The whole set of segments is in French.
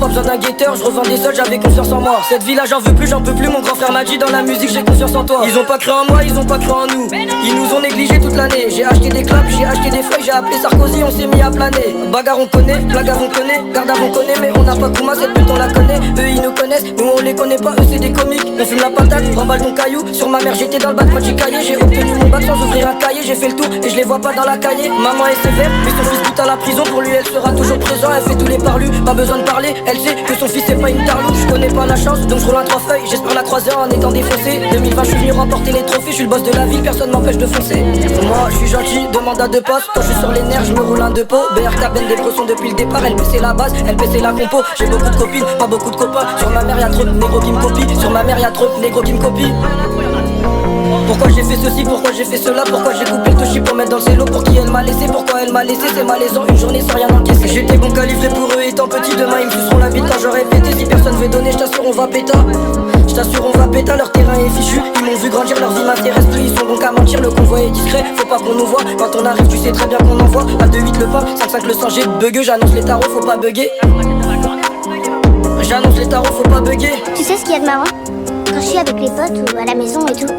pas besoin d'un guetteur, je revends des soldes, j'avais confiance en moi. Cette vie là j'en veux plus, j'en peux plus, mon grand frère m'a dit dans la musique j'ai confiance en toi. Ils ont pas cru en moi, ils ont pas cru en nous. Ils nous ont négligé toute l'année. J'ai acheté des clubs, j'ai acheté des feuilles, j'ai appelé Sarkozy, on s'est mis à planer. Bagarre on connaît, blague on connaît, garde on connaît, mais on n'a pas Kouma, cette pute on la connaît. Eux ils nous connaissent, nous on les connaît pas, eux c'est des comiques. On fume la patate, remballe ton caillou. Sur ma mère j'étais dans le bac, moi j'ai cahier. J'ai obtenu mon bac sans ouvrir un cahier. J'ai fait le tour et je les vois pas dans la cahier. Maman est sévère, mais son fils tout à la prison. Pour lui elle sera toujours présent, elle fait tous les parlus. Pas besoin de parler, elle sait que son fils c'est pas une tarloute. Je connais pas la chance, donc je roule un 3 feuilles. J'espère la croiser en étant défoncé. 2020 je suis venu remporter les trophées. Je suis le boss de la ville, personne m'empêche de foncer. Moi je suis gentil, demande à deux postes. Quand je suis sur les nerfs, je me roule un deux pots. BRK Ben des bressons depuis le départ. Elle baissait la base, elle baissait la compo. J'ai beaucoup de copines, pas beaucoup de copains. Sur ma mère y'a trop de négros qui me copient. Sur ma mère y'a trop de négros qui me copient. Pourquoi j'ai fait ceci, pourquoi j'ai fait cela, pourquoi j'ai coupé le touchy pour mettre dans le cello. Pour qui elle m'a laissé, pourquoi elle m'a laissé, c'est malaisant, une journée sans rien encaisser. J'étais bon calibré pour eux étant petit, demain ils me suceront la bite quand j'aurai pété. Si personne veut donner, je t'assure on va péta. Je t'assure on va péta, leur terrain est fichu. Ils m'ont vu grandir, leur vie m'intéresse plus. Ils sont donc à mentir, le convoi est discret. Faut pas qu'on nous voit, quand on arrive tu sais très bien qu'on envoie. À 2-8 le pain, 5-5 le sang, j'ai bugueux. J'annonce les tarots, faut pas bugger. J'annonce les tarots, faut pas bugger. Tu sais ce qu'il y a de marrant? Quand je suis avec les potes ou à la maison et tout,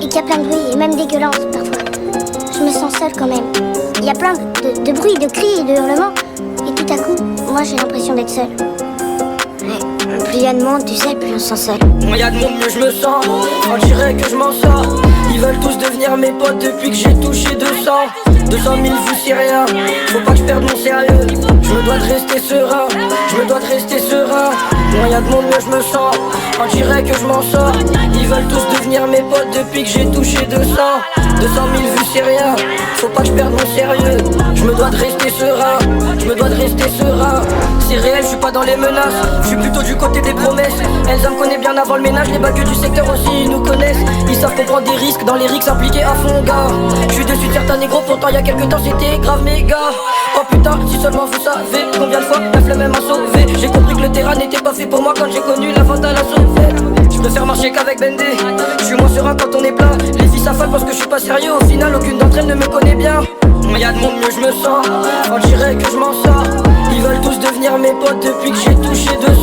et qu'il y a plein de bruit et même des gueulances parfois, je me sens seule quand même. Il y a plein de bruit, de cris et de hurlements, et tout à coup, moi j'ai l'impression d'être seule. Ouais, plus il y a de monde, tu sais, plus on se sent seul. Moins y a de monde, mieux je me sens. On dirait que je m'en sors. Ils veulent tous devenir mes potes depuis que j'ai touché 200 000 vues, c'est rien. Faut pas que je perde mon sérieux. Je me dois de rester serein. Je me dois de rester serein. Moins y a de monde, mieux je me sens. On dirait que je m'en sors. Ils veulent tous devenir mes potes depuis que j'ai touché 200 000 vues, c'est rien. Faut pas que je perde mon sérieux. Je me dois de rester serein. Je me dois de rester serein. C'est réel, je suis pas dans les menaces. Je suis plutôt du côté des promesses. Elsa me connaît bien avant le ménage. Les bagueux du secteur aussi, ils nous connaissent. Ils savent qu'on prend des risques, dans les risques impliqués à fond, gars. Je suis dessus de certains négros, pourtant y'a quelques temps c'était grave méga. Oh putain, si seulement vous savez combien de fois la flemme m'a sauvé. J'ai compris que le terrain n'était pas fait pour moi quand j'ai connu la vente à la sauvette. Je préfère marcher qu'avec Bendé. Je suis moins serein quand on est plein. Les filles s'affalent parce que je suis pas sérieux. Au final aucune d'entre elles ne me connaît bien. Mais y'a de monde, mieux je me sens. On dirait que je m'en sors. Ils veulent tous devenir mes potes depuis que j'ai touché 200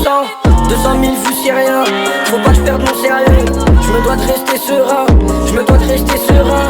000 vues, c'est rien. Faut pas que je perde mon sérieux. Je me dois de rester serein. Je me dois de rester serein.